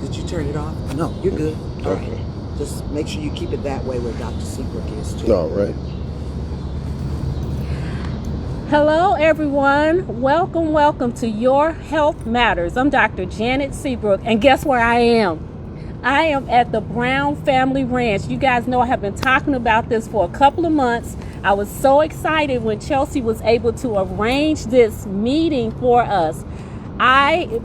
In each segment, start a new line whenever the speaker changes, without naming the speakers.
Did you turn it off? No, you're good. All right. Just make sure you keep it that way where Dr. Seabrook is too.
All right.
Hello, everyone. Welcome to Your Health Matters. I'm Dr. Janet Seabrook, and guess where I am? I am at the Brown Family Ranch. You guys know I have been talking about this for a couple of months. I was so excited when Chelsea was able to arrange this meeting for us.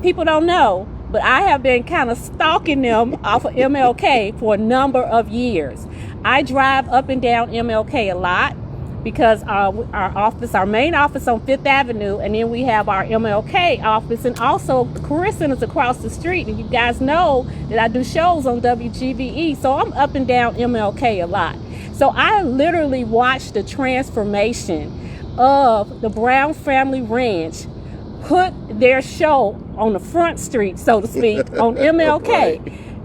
People don't know, but I have been kind of stalking them off of MLK for a number of years. I drive up and down MLK a lot, because our main office on 5th Avenue, and then we have our MLK office, and also the Career Center's across the street. And you guys know that I do shows on WGVE, so I'm up and down MLK a lot. So I literally watched the transformation of the Brown Family Ranch put their show on the front street, so to speak, on MLK.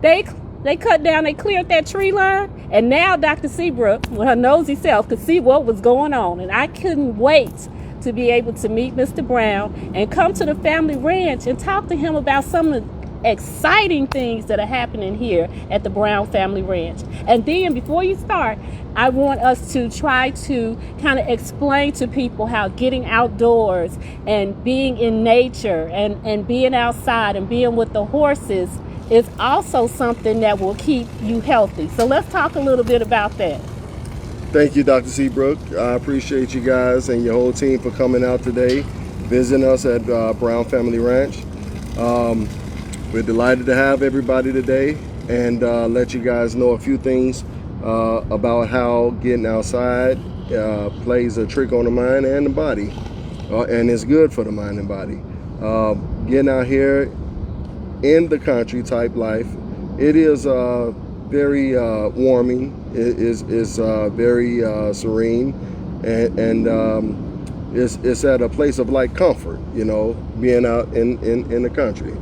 Right. They cut down, they cleared that tree line, and now Dr. Seabrook, with her nosy self, could see what was going on. And I couldn't wait to be able to meet Mr. Brown and come to the family ranch and talk to him about some of the exciting things that are happening here at the Brown Family Ranch. And then before you start, I want us to try to kind of explain to people how getting outdoors and being in nature and being outside and being with the horses is also something that will keep you healthy. So let's talk a little bit about that.
Thank you, Dr. Seabrook. I appreciate you guys and your whole team for coming out today, visiting us at Brown Family Ranch. We're delighted to have everybody today and let you guys know a few things about how getting outside plays a trick on the mind and the body, and it's good for the mind and body. Getting out here in the country type life, it is very warming. It is very serene, and it's at a place of like comfort, you know, being out in the country.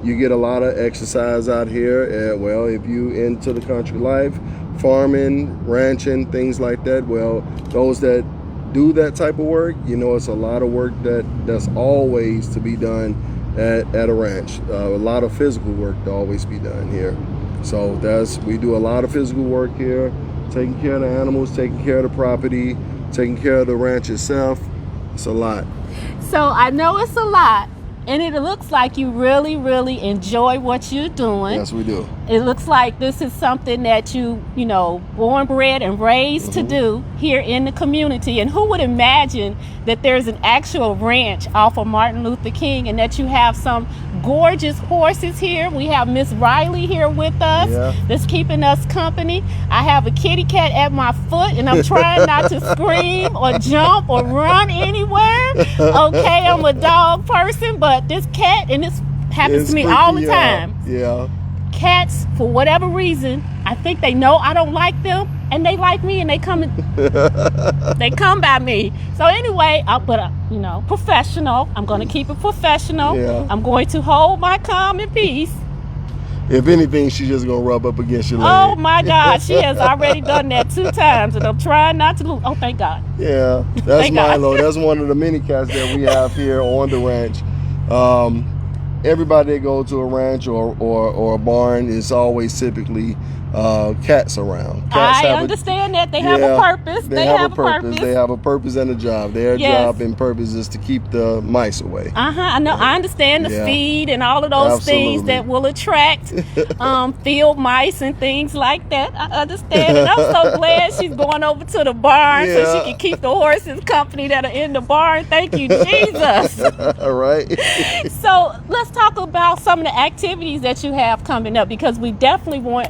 You get a lot of exercise out here. Well, if you into the country life, farming, ranching, things like that, well, those that do that type of work, you know, it's a lot of work that's always to be done at a ranch. A lot of physical work to always be done here. So we do a lot of physical work here, taking care of the animals, taking care of the property, taking care of the ranch itself. It's a lot.
So I know it's a lot, and it looks like you really, really enjoy what you're doing.
Yes, we do.
It looks like this is something that you know, born, bred, and raised to do here in the community. And who would imagine that there's an actual ranch off of Martin Luther King, and that you have some gorgeous horses here. We have Miss Riley here with us, that's keeping us company. I have a kitty cat at my foot, and I'm trying not to scream or jump or run anywhere. Okay, I'm a dog person, but this cat, and this happens to me all the time.
Yeah.
Cats, for whatever reason, I think they know I don't like them, and they like me, and they come by me. So anyway, you know, professional. I'm going to keep it professional.
Yeah. I'm
going to hold my calm and peace.
If anything, she's just going to rub up against your leg.
Oh my God, she has already done that 2 times, and I'm trying not to lose. Oh, thank God.
Yeah, that's Milo. That's one of the many cats that we have here on the ranch. Everybody that go to a ranch or a barn is always typically cats around. Cats
I understand that. They have a purpose. They have a purpose.
They have a purpose and a job. Their job and purpose is to keep the mice away.
I know. I understand the feed and all of those things that will attract field mice and things like that. I understand. And I'm so glad she's going over to the barn so she can keep the horses company that are in the barn. Thank you, Jesus.
All right.
So let's talk about some of the activities that you have coming up, because we definitely want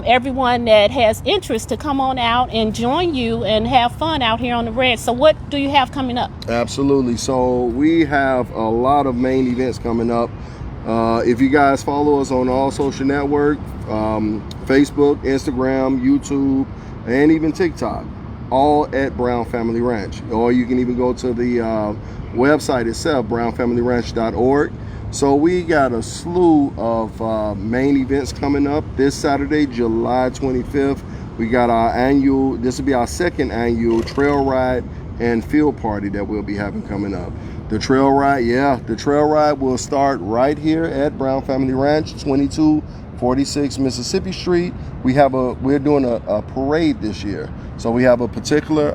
everyone that has interest to come on out and join you and have fun out here on the ranch. So what do you have coming up?
Absolutely. So we have a lot of main events coming up. If you guys follow us on all social network, Facebook, Instagram, YouTube, and even TikTok, all at Brown Family Ranch. Or you can even go to the website itself, brownfamilyranch.org. So we got a slew of main events coming up this Saturday, July 25th. We got our this will be our second annual trail ride and field party that we'll be having coming up. The trail ride, the trail ride will start right here at Brown Family Ranch, 2246 Mississippi Street. We're doing a parade this year, so we have a particular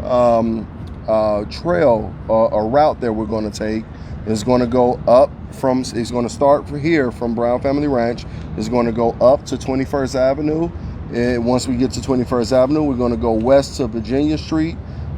trail, a route that we're going to take. It's going to go up it's going to start from here from Brown Family Ranch. It's going to go up to 21st Avenue. And once we get to 21st Avenue, we're going to go west to Virginia Street.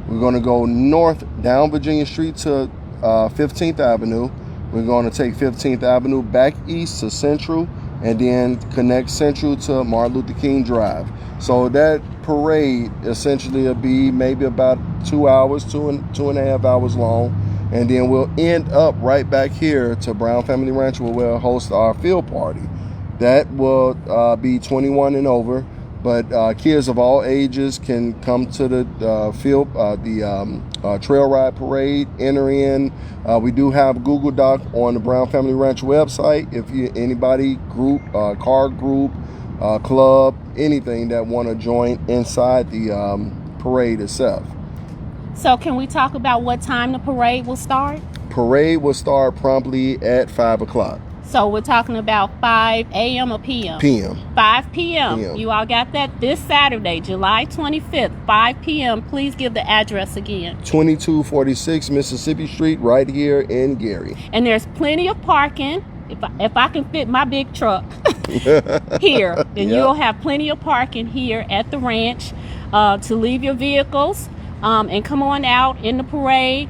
We're going to go north down Virginia Street to 15th Avenue. We're going to take 15th Avenue back east to Central, and then connect Central to Martin Luther King Drive. So that parade essentially will be maybe about 2 hours, two and a half hours long. And then we'll end up right back here to Brown Family Ranch, where we'll host our field party. That will be 21 and over, but kids of all ages can come to the trail ride parade, enter in. We do have Google Doc on the Brown Family Ranch website. If anybody group, car group, club, anything that want to join inside the parade itself.
So can we talk about what time the parade will start?
Parade will start promptly at 5 o'clock.
So we're talking about 5 a.m. or p.m.?
p.m.
5 p.m.
p.m.
You all got that? This Saturday, July 25th, 5 p.m. Please give the address again.
2246 Mississippi Street, right here in Gary.
And there's plenty of parking. If I can fit my big truck here, then you'll have plenty of parking here at the ranch to leave your vehicles. And come on out in the parade.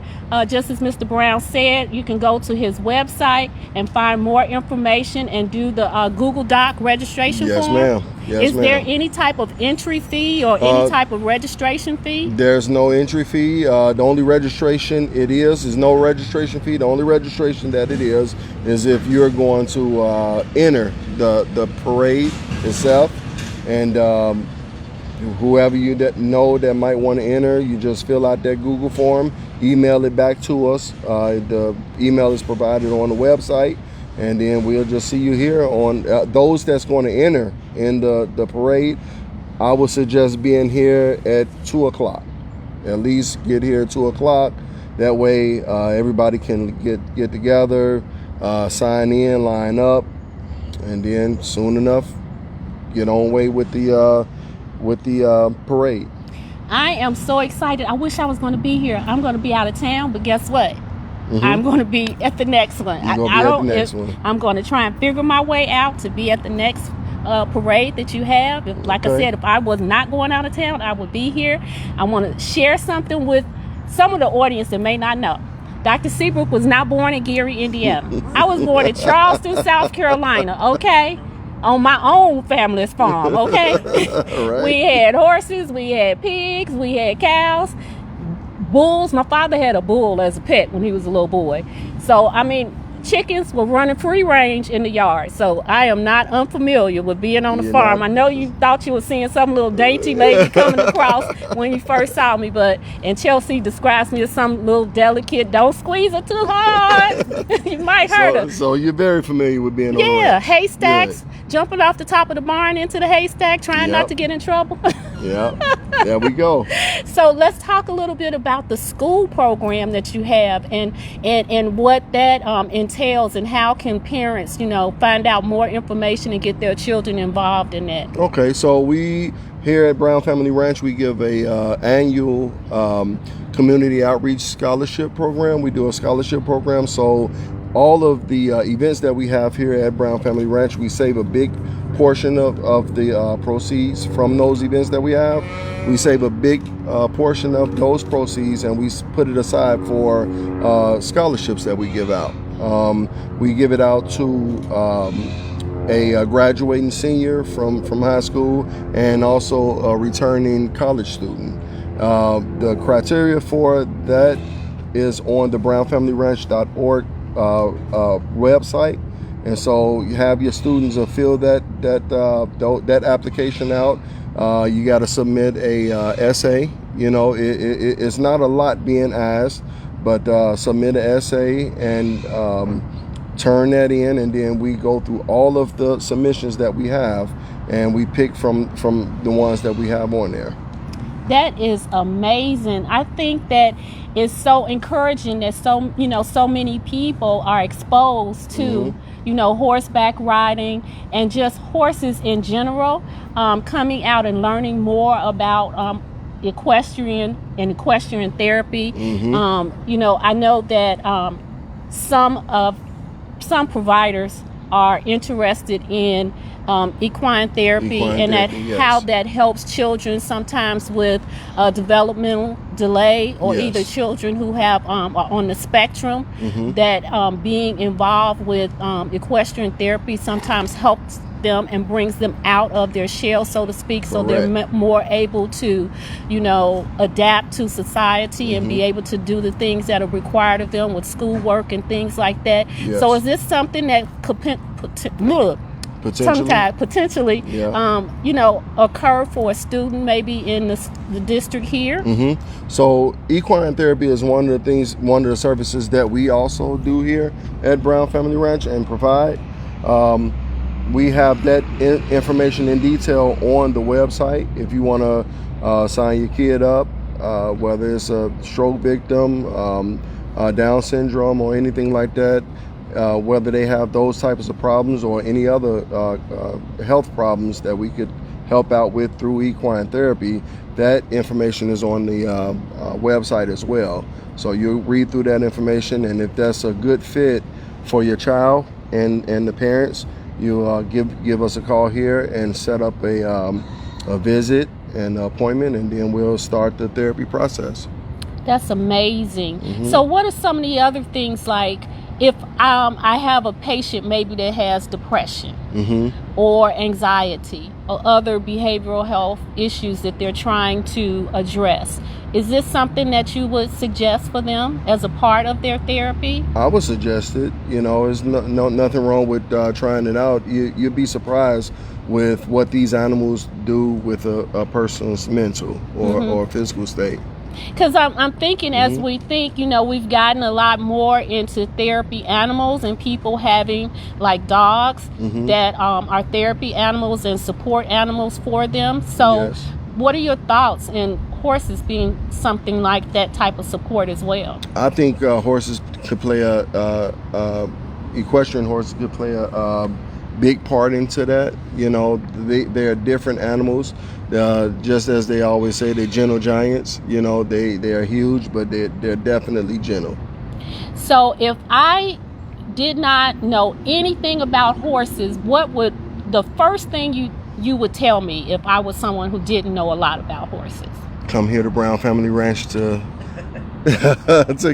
Just as Mr. Brown said, you can go to his website and find more information and do the Google Doc registration form.
Yes, ma'am.
Is there any type of entry fee or any type of registration fee?
There's no entry fee. The only registration is no registration fee. The only registration that it is if you're going to enter the parade itself. And whoever you know that might want to enter, you just fill out that Google form, email it back to us. The email is provided on the website, and then we'll just see you here. On those that's going to enter in the parade, I would suggest being here at 2 o'clock. At least get here at 2 o'clock. That way everybody can get together, sign in, line up, and then soon enough get on way with the parade.
I am so excited. I wish I was going to be here. I'm going to be out of town, but guess what? I'm going to be at the next one. I'm going to try and figure my way out to be at the next parade that you have. I said, if I was not going out of town, I would be here. I want to share something with some of the audience that may not know. Dr. Seabrook was not born in Gary, Indiana. I was born in Charleston, South Carolina, okay? On my own family's farm, okay?
Right.
We had horses, we had pigs, we had cows, bulls. My father had a bull as a pet when he was a little boy. So, I mean, chickens were running free range in the yard. So I am not unfamiliar with being on the farm. I know you thought you were seeing some little dainty lady coming across when you first saw me, and Chelsea describes me as some little delicate, don't squeeze her too hard. You might hurt her.
So you're very familiar with being on the ranch.
Yeah, haystacks, jumping off the top of the barn into the haystack, trying not to get in trouble.
Yeah, there we go.
So let's talk a little bit about the school program that you have and what that entails, and how can parents, find out more information and get their children involved in that.
Okay, so we here at Brown Family Ranch, we give a annual community outreach scholarship program. We do a scholarship program, so all of the events that we have here at Brown Family Ranch, we save a big portion of the proceeds from those events that we have. We save a big portion of those proceeds, and we put it aside for scholarships that we give out. We give it out to a graduating senior from high school, and also a returning college student. The criteria for that is on the brownfamilyranch.org website. And so you have your students fill that application out. You got to submit a essay. It's not a lot being asked, but submit an essay and turn that in, and then we go through all of the submissions that we have, and we pick from the ones that we have on there.
That is amazing. I think that it's so encouraging that so many people are exposed to, horseback riding and just horses in general, coming out and learning more about equestrian therapy. I know that some providers are interested in equine therapy and how that helps children sometimes with developmental delay, or either children who have are on the spectrum, that being involved with equestrian therapy sometimes helps them and brings them out of their shell, so to speak. So they're more able to, adapt to society and be able to do the things that are required of them with schoolwork and things like that. So is this something that could potentially occur for a student maybe in the district here?
So equine therapy is one of the services that we also do here at Brown Family Ranch and provide. We have that information in detail on the website. If you want to sign your kid up, whether it's a stroke victim, Down syndrome, or anything like that, whether they have those types of problems or any other health problems that we could help out with through equine therapy, that information is on the website as well. So you read through that information, and if that's a good fit for your child and the parents, you give us a call here and set up a visit and appointment, and then we'll start the therapy process.
That's amazing. So what are some of the other things, like if I have a patient maybe that has depression or anxiety or other behavioral health issues that they're trying to address, is this something that you would suggest for them as a part of their therapy?
I would suggest it. There's nothing wrong with trying it out. You'd be surprised with what these animals do with a person's mental or physical state.
Because I'm thinking, as we think, we've gotten a lot more into therapy animals and people having like dogs that are therapy animals and support animals for them. So what are your thoughts in horses being something like that type of support as well?
I think horses could play equestrian horses could play a big part into that. They're different animals. Just as they always say, they're gentle giants. They are huge, but they're definitely gentle.
So if I did not know anything about horses, what would the first thing you would tell me if I was someone who didn't know a lot about horses?
Come here to Brown Family Ranch to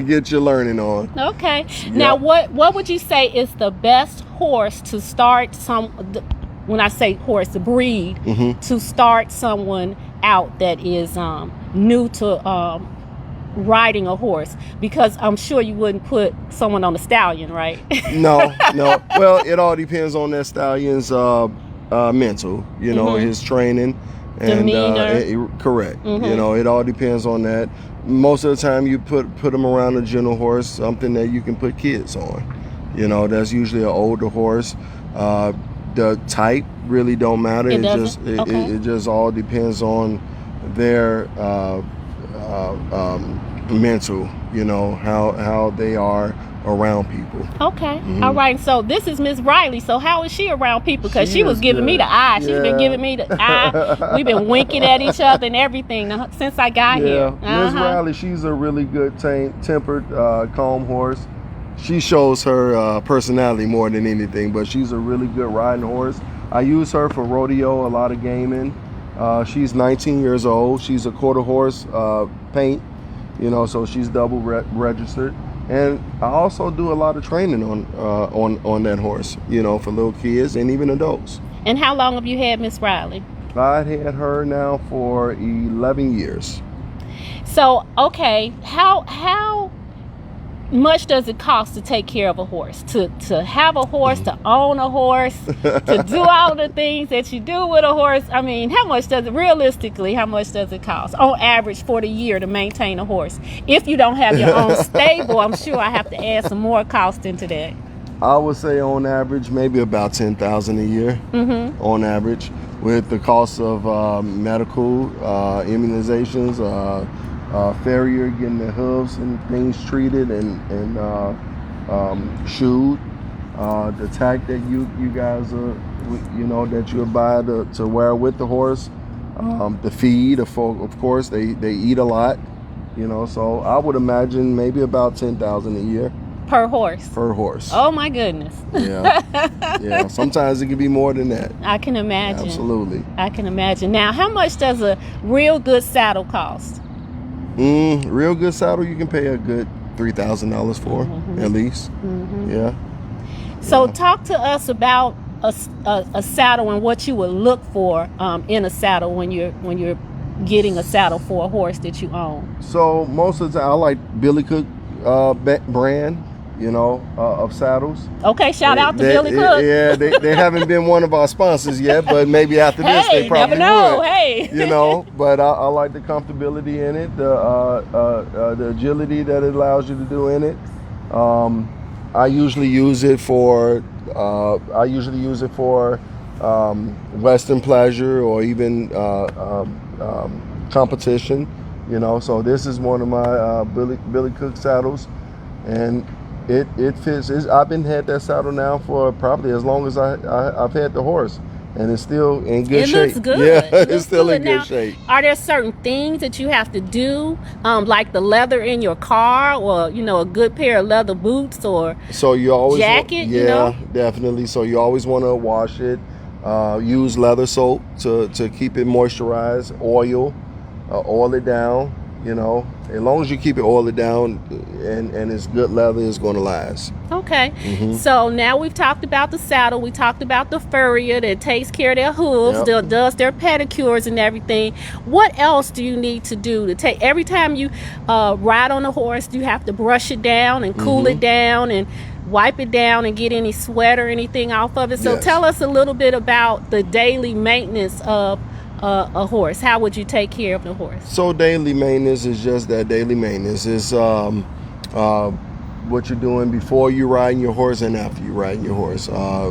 get your learning on.
Okay. Now, what would you say is the best horse to start when I say horse, the breed, to start someone out that is new to riding a horse? Because I'm sure you wouldn't put someone on a stallion, right?
No. Well, it all depends on that stallion's mental, his training. And correct. It all depends on that. Most of the time you put them around a gentle horse, something that you can put kids on. That's usually an older horse. The type really don't matter. It just all depends on their mental, how they are around people.
Okay. All right. So this is Miss Riley. So how is she around people? Because she was giving me the eye. She's been giving me the eye. We've been winking at each other and everything since I got here.
Miss Riley, she's a really good tempered, calm horse. She shows her personality more than anything, but she's a really good riding horse. I use her for rodeo, a lot of gaming. She's 19 years old. She's a quarter horse paint, so she's double registered. And I also do a lot of training on that horse, for little kids and even adults.
And how long have you had Miss Riley?
I've had her now for 11 years.
So, okay, how much does it cost to take care of a horse? To have a horse, to own a horse, to do all the things that you do with a horse? I mean, how much does it cost on average for the year to maintain a horse? If you don't have your own stable, I'm sure I have to add some more cost into that.
I would say on average, maybe about $10,000 a year on average. with the cost of medical immunizations, farrier getting their hooves and things treated and shoed, the tack that you guys that you buy to wear with the horse, the feed, of course they eat a lot, so I would imagine maybe about 10,000 a year
Per horse.
per horse.
Oh my goodness.
Yeah, sometimes it can be more than that.
I can imagine.
Absolutely.
I can imagine. Now, how much does a real good saddle cost?
Real good saddle you can pay a good $3,000 for at least. Yeah.
So talk to us about a saddle and what you would look for in a saddle when you're getting a saddle for a horse that you own.
So most of the time I like Billy Cook brand, of saddles.
Okay, shout out to Billy Cook.
Yeah, they haven't been one of our sponsors yet, but maybe after this they probably
never know.
would.
Hey,
But I like the comfortability in it, the agility that it allows you to do in it. I usually use it for Western pleasure or even competition. So this is one of my Billy Cook saddles, and it fits. I've had that saddle now for probably as long as I've had the horse, and it's still in good shape.
It looks good.
Yeah, it's still
good.
in good
Now,
shape.
Are there certain things that you have to do, like the leather in your car, or a good pair of leather boots, or
So you always
jacket?
definitely. So you always want to wash it. Use leather soap to keep it moisturized. Oil it down. As long as you keep it oiled down and it's good leather, it's going to last.
Okay. So now we've talked about the saddle. We talked about the farrier that takes care of their hooves,
Yep.
does their pedicures and everything. What else do you need to do to take every time you ride on a horse? You have to brush it down and cool it down and wipe it down and get any sweat or anything off of it. So
Yes.
tell us a little bit about the daily maintenance of a horse. How would you take care of the horse?
So daily maintenance is just that. Daily maintenance is what you're doing before you riding your horse and after you riding your horse.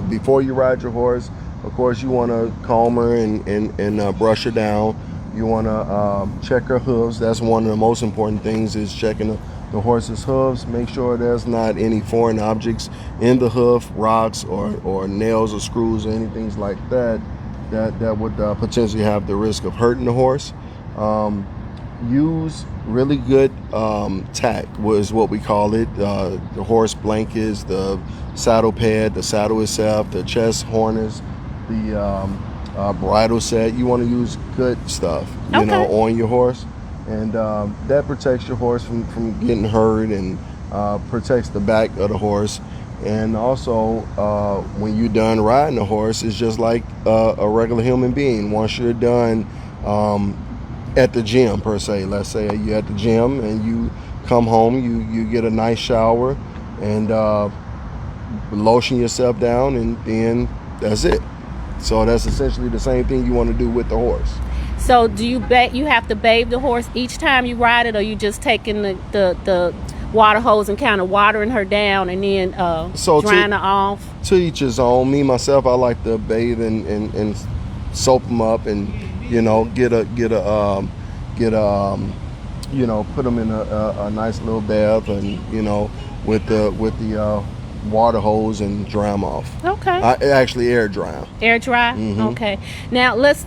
Before you ride your horse, of course, you want to comb her and brush her down. You want to check her hooves. That's one of the most important things, is checking the horse's hooves. Make sure there's not any foreign objects in the hoof, rocks or nails or screws or anything like that would potentially have the risk of hurting the horse. Use really good tack, was what we call it. The horse blankets, the saddle pad, the saddle itself, the chest harness, the bridle set. You want to use good stuff, on your horse, and that protects your horse from getting hurt and protects the back of the horse. And also, when you're done riding the horse, it's just like a regular human being. Once you're done at the gym, per se, let's say you're at the gym and you come home, you get a nice shower and lotion yourself down, and then that's it. So that's essentially the same thing you want to do with the horse.
So do you have to bathe the horse each time you ride it, or you just taking the water hose and kind of watering her down and then drying her off?
To each his own. Me myself, I like to bathe and soap them up and put them in a nice little bath and with the water hose and dry them off.
Okay.
I actually air dry them.
Air dry? Okay. Now let's,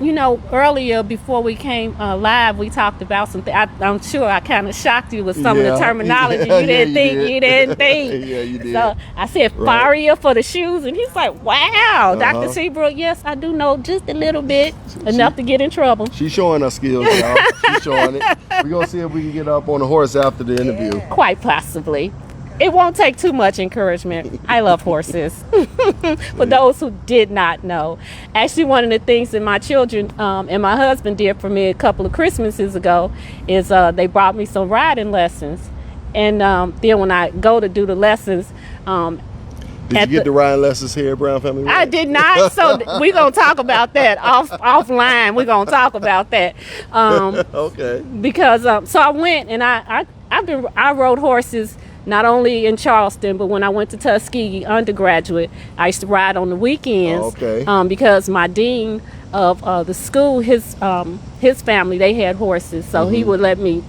earlier before we came live, we talked about something. I'm sure I kind of shocked you with some of the terminology. You didn't think.
Yeah, you did.
So I said farrier for the shoes, and he's like, wow, Dr. Seabrook, yes, I do know just a little bit, enough to get in trouble.
She's showing her skills, y'all. She's showing it. We're going to see if we can get up on the horse after the interview.
Quite possibly. It won't take too much encouragement. I love horses. For those who did not know. Actually, one of the things that my children and my husband did for me a couple of Christmases ago is they brought me some riding lessons. And then when I go to do the lessons...
Did you get the riding lessons here at Brown Family Ranch?
I did not. So we're going to talk about that offline. We're going to talk about that.
Okay.
Because so I went and I rode horses not only in Charleston, but when I went to Tuskegee undergraduate, I used to ride on the weekends.
Okay.
Because my dean of the school, his family, they had horses, so he would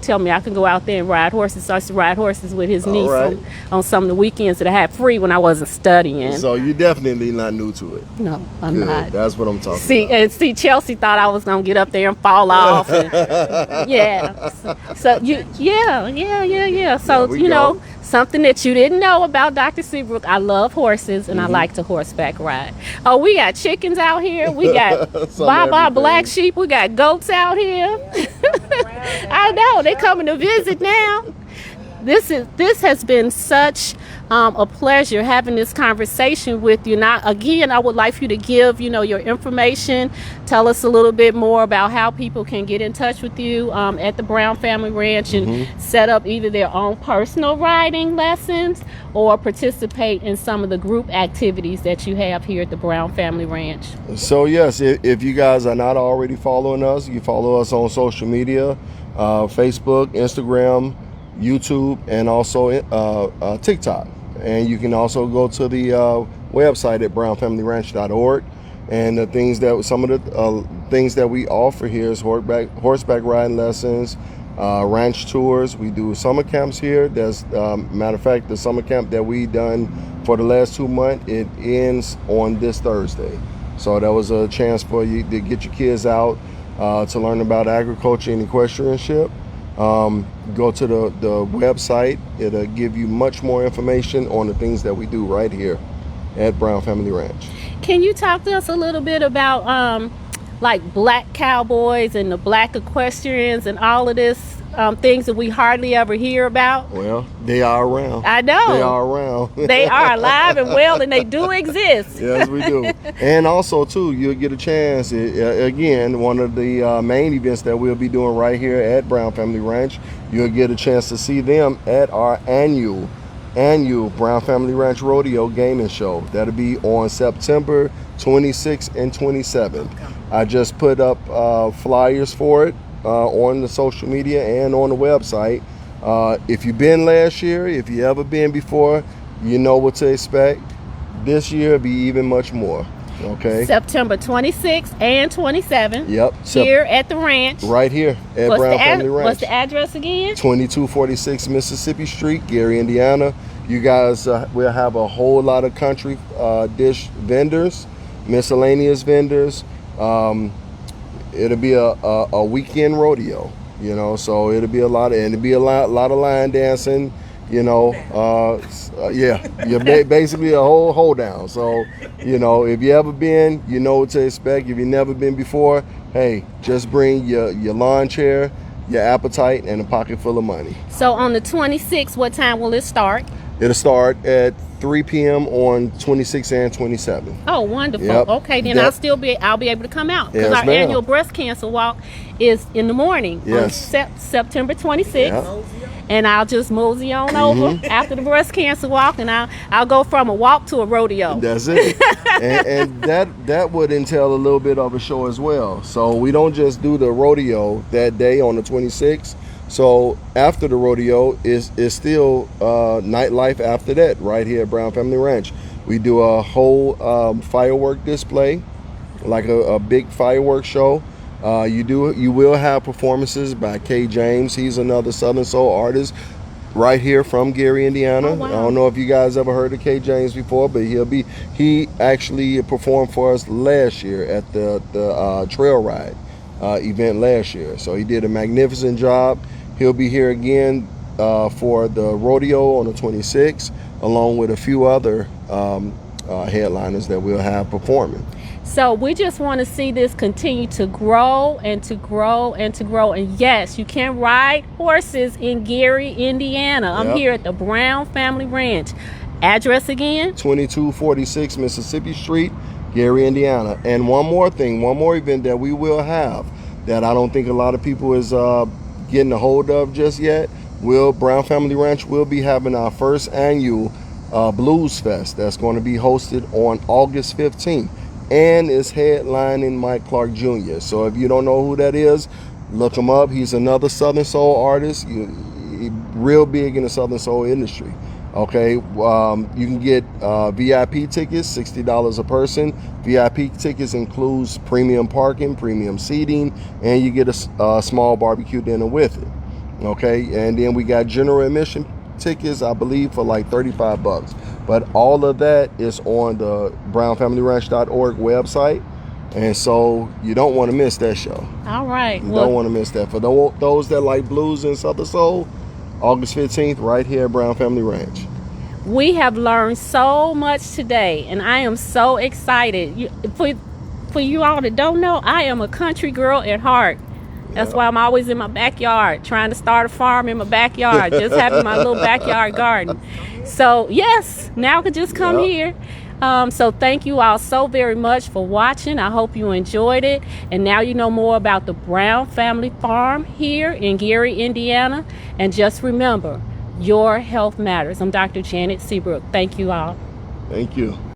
tell me I could go out there and ride horses. So I used to ride horses with his niece
right.
on some of the weekends that I had free when I wasn't studying.
So you're definitely not new to it.
No, I'm
Good.
not.
That's what I'm talking about.
And see, Chelsea thought I was gonna get up there and fall off. And, yeah. So you, yeah. So
we go.
Something that you didn't know about Dr. Seabrook, I love horses and I like to horseback ride. Oh, we got chickens out here. We got Baba black sheep. We got goats out here. I know they coming to visit now. This has been such a pleasure having this conversation with you. Now, again, I would like for you to give, your information. Tell us a little bit more about how people can get in touch with you at the Brown Family Ranch and set up either their own personal riding lessons or participate in some of the group activities that you have here at the Brown Family Ranch.
So yes, if you guys are not already following us, you follow us on social media, Facebook, Instagram, YouTube, and also TikTok. And you can also go to the website at brownfamilyranch.org. And some of the things that we offer here is horseback riding lessons, ranch tours. We do summer camps here. There's matter of fact, the summer camp that we done for the last 2 months, it ends on this Thursday. So that was a chance for you to get your kids out to learn about agriculture and equestrianship. Go to the website. It'll give you much more information on the things that we do right here at Brown Family Ranch.
Can you talk to us a little bit about like black cowboys and the black equestrians and all of this things that we hardly ever hear about?
Well, they are around.
I know.
They are around.
They are alive and well, and they do exist.
Yes, we do. And also, too, you'll get a chance. Again, one of the main events that we'll be doing right here at Brown Family Ranch, you'll get a chance to see them at our annual Brown Family Ranch Rodeo Gaming Show. That'll be on September 26th and 27th. I just put up flyers for it on the social media and on the website. If you've been last year, if you ever been before, you know what to expect. This year will be even much more. Okay.
September 26th and 27th.
Yep.
Here at the ranch.
Right here at Brown Family Ranch.
What's the address again?
2246 Mississippi Street, Gary, Indiana. You guys will have a whole lot of country dish vendors, miscellaneous vendors. It'll be a weekend rodeo, so it'll be a lot of line dancing, you're basically a whole hold down. So, if you ever been, you know what to expect. If you've never been before, hey, just bring your lawn chair, your appetite, and a pocket full of money.
So on the 26th, what time will it start?
It'll start at 3 p.m. on 26 and 27.
Oh, wonderful.
Yep.
Okay, then I'll be able to come out because
Yes,
our
ma'am.
annual breast cancer walk is in the morning
Yes.
on September 26th.
Yep.
And I'll just mosey on over after the breast cancer walk, and I'll go from a walk to a rodeo.
That's it. and that would entail a little bit of a show as well. So we don't just do the rodeo that day on the 26th. So after the rodeo is still nightlife after that right here at Brown Family Ranch. We do a whole firework display, like a big fireworks show. You will have performances by K. James. He's another Southern Soul artist right here from Gary, Indiana.
Oh, wow.
I don't know if you guys ever heard of K. James before, but he actually performed for us last year at the trail ride event last year. So he did a magnificent job. He'll be here again for the rodeo on the 26th, along with a few other headliners that we'll have performing.
So we just want to see this continue to grow and to grow and to grow. And yes, you can ride horses in Gary, Indiana. I'm here at the Brown Family Ranch. Address again?
2246 Mississippi Street, Gary, Indiana. And one more event that we will have that I don't think a lot of people is getting a hold of just yet. Brown Family Ranch will be having our first annual Blues Fest that's going to be hosted on August 15th. And is headlining Mike Clark Jr. So if you don't know who that is, look him up. He's another Southern Soul artist, real big in the Southern Soul industry. Okay, you can get VIP tickets, $60 a person. VIP tickets includes premium parking, premium seating, and you get a small barbecue dinner with it. Okay, and then we got general admission tickets, I believe, for like $35. But all of that is on the brownfamilyranch.org website, and so you don't want to miss that show.
All right.
You don't want to miss that. For those that like blues and Southern Soul, August 15th, right here at Brown Family Ranch.
We have learned so much today, and I am so excited. For you all that don't know, I am a country girl at heart. That's why I'm always in my backyard, trying to start a farm in my backyard, just having my little backyard garden. So, yes, now I could just come here. So thank you all so very much for watching. I hope you enjoyed it. And now you know more about the Brown Family Farm here in Gary, Indiana. And just remember, your health matters. I'm Dr. Janet Seabrook. Thank you all.
Thank you.